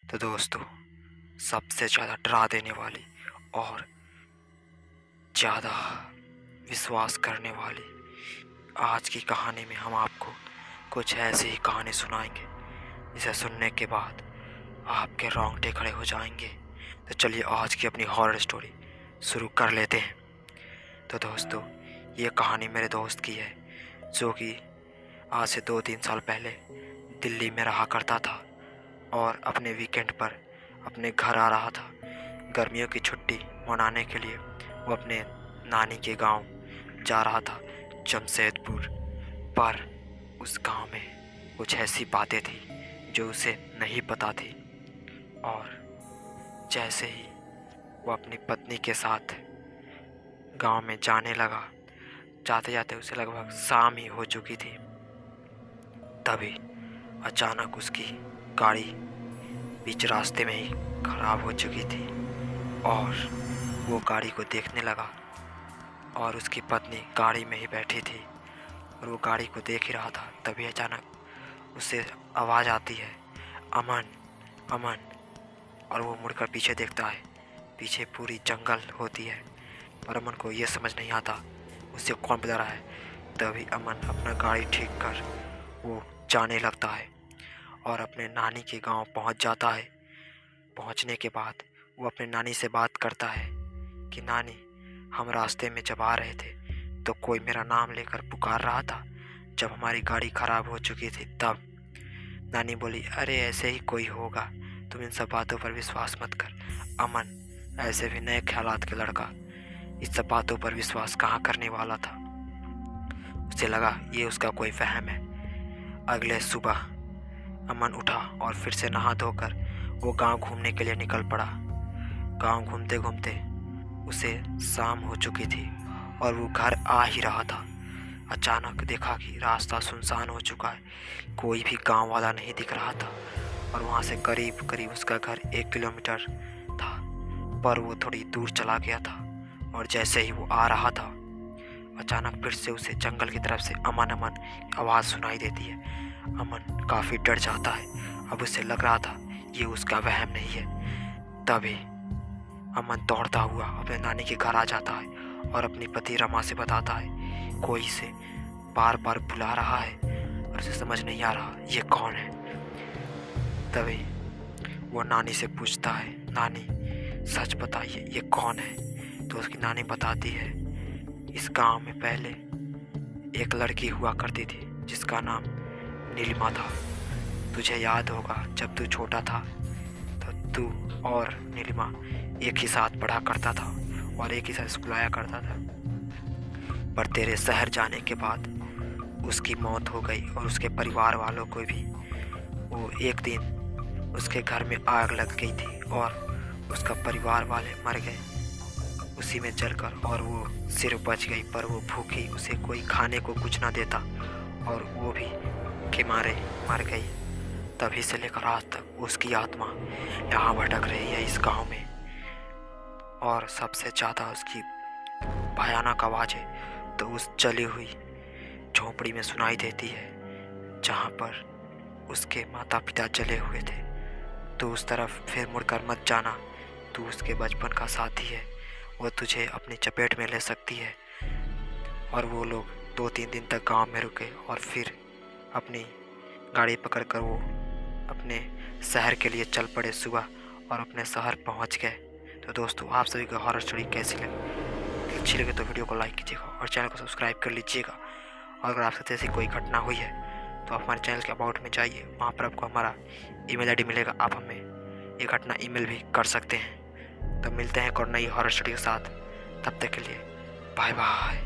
तो दोस्तों, सबसे ज़्यादा डरा देने वाली और ज़्यादा विश्वास करने वाली आज की कहानी में हम आपको कुछ ऐसी ही कहानी सुनाएंगे जिसे सुनने के बाद आपके रोंगटे खड़े हो जाएंगे। तो चलिए आज की अपनी हॉरर स्टोरी शुरू कर लेते हैं। तो दोस्तों, ये कहानी मेरे दोस्त की है जो कि आज से 2-3 साल पहले दिल्ली में रहा करता था और अपने वीकेंड पर अपने घर आ रहा था। गर्मियों की छुट्टी मनाने के लिए वो अपने नानी के गांव जा रहा था, जमशेदपुर। पर उस गांव में कुछ ऐसी बातें थी जो उसे नहीं पता थी। और जैसे ही वो अपनी पत्नी के साथ गांव में जाने लगा, जाते जाते उसे लगभग शाम ही हो चुकी थी। तभी अचानक उसकी गाड़ी बीच रास्ते में ही खराब हो चुकी थी और वो गाड़ी को देखने लगा और उसकी पत्नी गाड़ी में ही बैठी थी और वो गाड़ी को देख ही रहा था। तभी अचानक उससे आवाज़ आती है, अमन अमन। और वो मुड़कर पीछे देखता है, पीछे पूरी जंगल होती है पर अमन को ये समझ नहीं आता उससे कौन बुला रहा है। तभी अमन अपना गाड़ी ठीक कर वो जाने लगता है और अपने नानी के गांव पहुंच जाता है। पहुंचने के बाद वो अपने नानी से बात करता है कि नानी, हम रास्ते में जब आ रहे थे तो कोई मेरा नाम लेकर पुकार रहा था जब हमारी गाड़ी ख़राब हो चुकी थी तब। नानी बोली, अरे ऐसे ही कोई होगा, तुम इन सब बातों पर विश्वास मत कर। अमन ऐसे भी नए ख्यालात के लड़का इस सब बातों पर विश्वास कहाँ करने वाला था। उसे लगा ये उसका कोई वहम है। अगले सुबह अमन उठा और फिर से नहा धोकर वो गांव घूमने के लिए निकल पड़ा। गांव घूमते घूमते उसे शाम हो चुकी थी और वो घर आ ही रहा था। अचानक देखा कि रास्ता सुनसान हो चुका है, कोई भी गांव वाला नहीं दिख रहा था और वहाँ से करीब करीब उसका घर 1 किलोमीटर था। पर वो थोड़ी दूर चला गया था और जैसे ही वो आ रहा था अचानक फिर से उसे जंगल की तरफ से अमन अमन की आवाज़ सुनाई देती है। अमन काफ़ी डर जाता है, अब उसे लग रहा था ये उसका वहम नहीं है। तभी अमन दौड़ता हुआ अपने नानी के घर आ जाता है और अपनी पति रमा से बताता है कोई इसे बार बार बुला रहा है और उसे समझ नहीं आ रहा ये कौन है। तभी वो नानी से पूछता है, नानी सच बताइए ये कौन है। तो उसकी नानी बताती है, इस गांव में पहले एक लड़की हुआ करती थी जिसका नाम नीलिमा था। तुझे याद होगा जब तू छोटा था तो तू और नीलिमा एक ही साथ पढ़ा करता था और एक ही साथ स्कूल आया करता था। पर तेरे शहर जाने के बाद उसकी मौत हो गई और उसके परिवार वालों को भी। वो एक दिन उसके घर में आग लग गई थी और उसका परिवार वाले मर गए उसी में जलकर और वो सिर्फ बच गई। पर वो भूखी, उसे कोई खाने को कुछ ना देता और वो भी के मारे मर गई। तभी से लेकर आज तक उसकी आत्मा यहाँ भटक रही है इस गांव में। और सबसे ज़्यादा उसकी भयानक आवाज़ें तो उस जली हुई झोंपड़ी में सुनाई देती है जहाँ पर उसके माता पिता जले हुए थे। तो उस तरफ फिर मुड़कर मत जाना, तू उसके बचपन का साथी है, वो तुझे अपनी चपेट में ले सकती है। और वो लोग 2-3 दिन तक गांव में रुके और फिर अपनी गाड़ी पकड़कर वो अपने शहर के लिए चल पड़े सुबह और अपने शहर पहुंच गए। तो दोस्तों, आप सभी को हॉरर स्टोरी कैसी लगी? अच्छी लगे तो वीडियो को लाइक कीजिएगा और चैनल को सब्सक्राइब कर लीजिएगा। और अगर आपके साथ ऐसी कोई घटना हुई है तो आप हमारे चैनल के अबाउट में जाइए, वहाँ पर आपको हमारा ईमेल आईडी मिलेगा, आप हमें ये घटना ईमेल भी कर सकते हैं। तो मिलते हैं एक और नई हॉरर स्टोरी के साथ, तब तक के लिए बाय बाय।